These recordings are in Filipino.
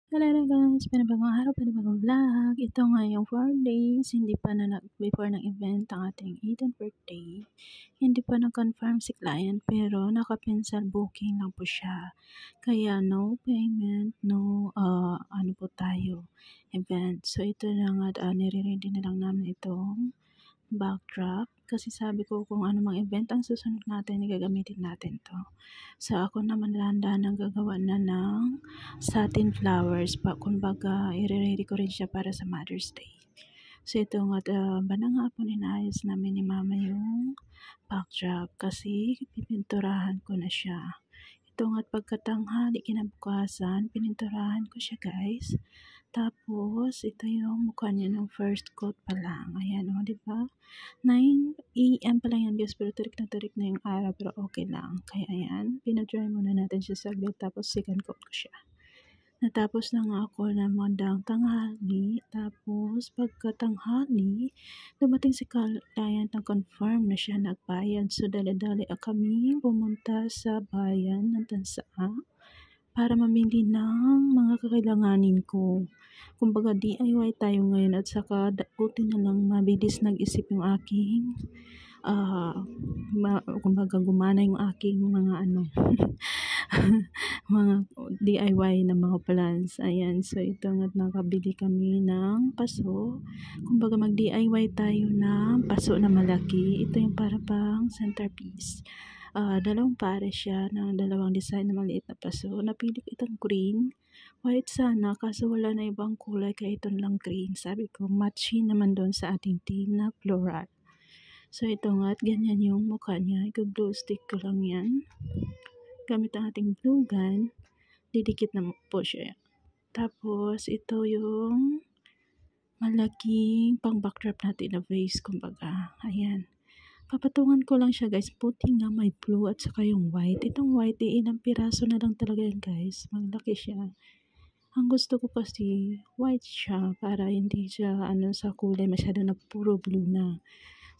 Hello guys, panibagong araw, panibagong vlog. Ito nga yung 4 days, hindi pa na before ng event ang ating 18th birthday. Hindi pa na-confirm si client pero naka-pencil booking lang po siya. Kaya no payment, no ano po tayo, event. So ito na nga, nire-ready na lang namin itong backdrop. Kasi sabi ko kung ano mang event ang susunod natin, gagamitin natin to. So ako naman landa ng gagawa na ng satin flowers pa, kumbaga i-ready ko rin siya para sa Mother's Day. So ito nga, banang hapon inayos namin ni mama yung backdrop kasi pipinturahan ko na siya. Ito nga pagkatanghali kinabukasan, pininturahan ko siya guys. Tapos ito yung mukha niya ng first coat pa lang. Ayan o, diba? 9 AM pa lang yan guys, pero turik na yung araw, pero okay lang. Kaya ayan, pinadry muna natin siya saglit, tapos second coat ko siya. Natapos na nga ako ng mandang tanghali, tapos pagkatanghali, dumating si client na confirm na siya nagbayad. So dali-dali kami pumunta sa bayan ng Tansaa para mamili ng mga kakailanganin ko. Kumbaga DIY tayo ngayon at saka buti na lang mabilis nag-isip yung aking kumbaga gumana yung aking mga mga DIY na mga plans. Ayan, so ito nga nakabili kami ng paso. Kumbaga mag DIY tayo ng paso na malaki. Ito yung para pang centerpiece. Dalawang pare siya ng dalawang design na maliit na paso. Napili ko itong green. White sana kaso wala na ibang kulay kaya ito lang green. Sabi ko matching naman doon sa ating team na floral. So ito nga at ganyan yung mukha niya. I-glue stick ko lang yan. Gamit ang ating glue gun. Didikit na po siya. Tapos ito yung malaking pang backdrop natin na vase kumbaga. Ayan. Papatungan ko lang siya guys, puti nga may blue at saka yung white. Itong white, ilang piraso na lang talaga yan guys. Malaki siya. Ang gusto ko kasi white siya para hindi siya sa kulay masyado na puro blue na.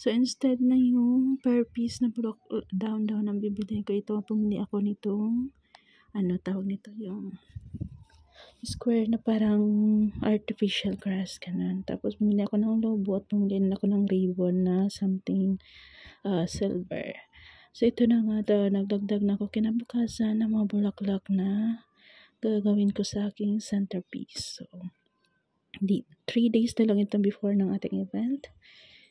So instead na yung per piece na block down ang bibili ko, ito pumili ako nitong tawag nito, yung square na parang artificial grass ganun. Tapos bumili ako ng lobo at bumili ako ng ribbon na something silver. So ito na nga, nagdagdag na ako kinabukasan ng mga bulaklak na gagawin ko sa aking centerpiece. So 3 days na lang ito before ng ating event.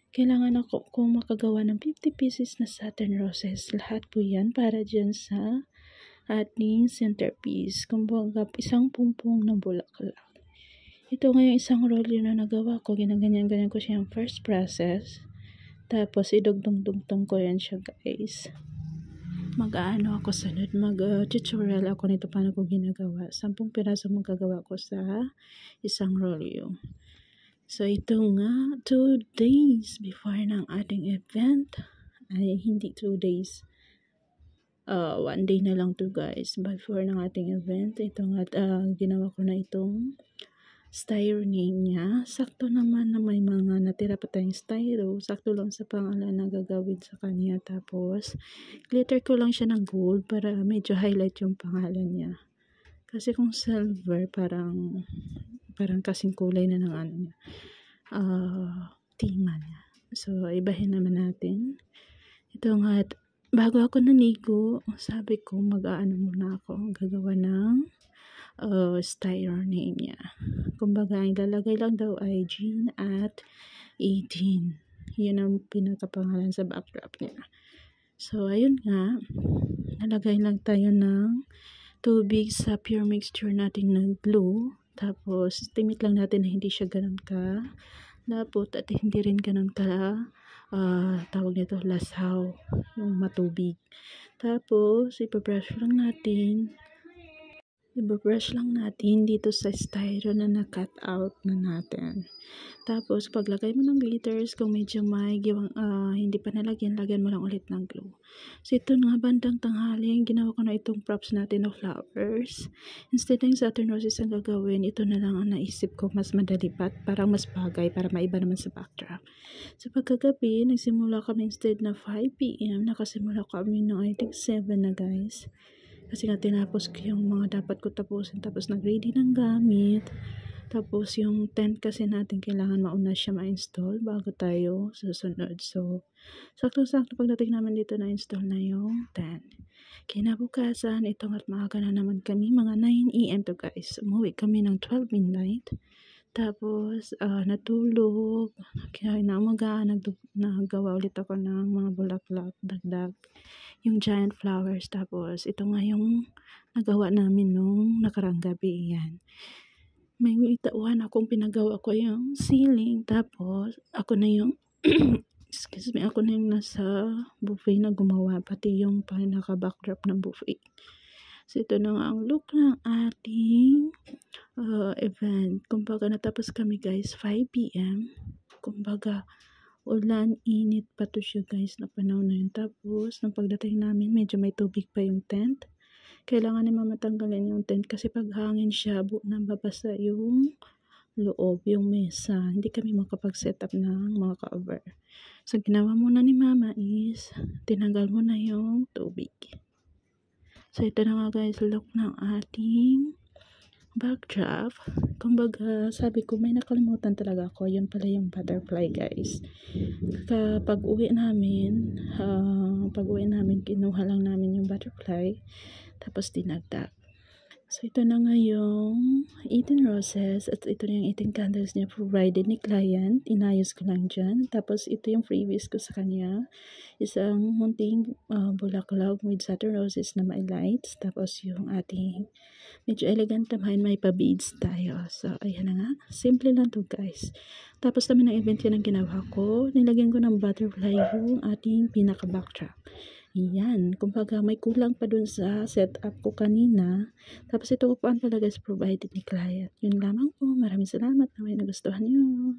Kailangan ako kung makagawa ng 50 pieces na satin roses. Lahat po yan para dyan sa ating centerpiece. Kumbaga isang pumpong na bulaklak. Ito ngayon isang rolyo na nagawa ko. Ginaganyan-ganyan ko siya yung first process. Tapos idugtong-dugtong ko yan siya guys. Mag-aano ako sunod. Mag-tutorial ako nito paano ko ginagawa. 10 piraso magagawa ko sa isang rolyo. So ito nga 2 days before ng ating event. Ay hindi 2 days. 1 day na lang to guys before ng ating event. Ito nga ginawa ko na itong styro name niya. Sakto naman na may mga natira pa tayong styro. Sakto lang sa pangalan na gagawin sa kanya. Tapos glitter ko lang siya ng gold para medyo highlight yung pangalan niya. Kasi kung silver parang kasing kulay na ng niya. Tima niya. So ibahin naman natin. Ito nga bago ako nanigo, sabi ko muna ako gagawa ng styro name niya. Kumbaga, ilalagay lang daw ay Jean at 18. Yun ang pinakapangalan sa backdrop niya. So, ayun nga. Nalagay lang tayo ng tubig sa pure mixture natin ng glue. Tapos, timit lang natin na hindi siya ganun ka lapot at hindi rin ganun ka tawag nito lasaw, yung matubig. Tapos ibabrush lang natin dito sa styro na na-cut out na natin. Tapos paglagay mo ng glitters, kung medyo may hindi pa nalagyan, lagyan mo lang ulit ng glue. So ito nga bandang tanghali, ginawa ko na itong props natin of flowers. Instead ng satin roses ang gagawin, ito na lang ang naisip ko, mas madali pa, parang mas bagay para maiba naman sa backdrop. So pagkagabi, nagsimula kami instead na 5 PM, nakasimula kami ng I think 7 na guys. Kasi nga tinapos ko yung mga dapat ko tapusin, tapos nag-ready ng gamit. Tapos yung tent kasi natin kailangan mauna siya ma-install bago tayo susunod. So, sakto-sakto pagdating naman dito na-install na yung tent. Kinabukasan, ito nga't maaga na naman kami, mga 9 AM to guys. Umuwi kami ng 12 midnight. Tapos, natulog. Kaya inamaga, naggawa ulit ako ng mga bulaklak, dagdag. Yung giant flowers. Tapos, ito nga yung nagawa namin nung nakarang gabi. Yan. May tauhan akong pinagawa ko yung ceiling. Tapos, ako na yung excuse me, ako na yung nasa buffet na gumawa. Pati yung pinaka-backdrop ng buffet. So, ito na nga ang look ng ating event. Kumbaga, natapos kami guys, 5 PM. Kumbaga, ulan, init pa to siya guys na panahon na yun. Tapos, nung pagdating namin, medyo may tubig pa yung tent. Kailangan naman matanggalin yung tent kasi pag hangin siya, nababasa yung loob, yung mesa. Hindi kami makapag-set up ng mga cover. So, ginawa muna ni mama is, tinanggal muna yung tubig. So, ito na nga guys, look ng ating backdrop. Kumbaga, sabi ko, may nakalimutan talaga ako. Yun pala yung butterfly guys. Kapag uwi namin, kinuha lang namin yung butterfly. Tapos dinagdag. So, ito na nga yung 18 roses. At ito na yung 18 candles niya provided ni client. Inayos ko lang dyan. Tapos, ito yung freebies ko sa kanya. Isang munting bulaklak with satin roses na may lights. Tapos, yung ating medyo elegant naman, may pa-beads tayo. So, ayan na nga. Simple lang to guys. Tapos, naman ng event yan ang ginawa ko. Nilagyan ko ng butterfly yung ating pinaka-backdrop. Yan, kumbaga may kulang pa dun sa setup ko kanina. Tapos ito upuan talaga is provided ni client. Yun lamang po, maraming salamat na may nagustuhan nyo.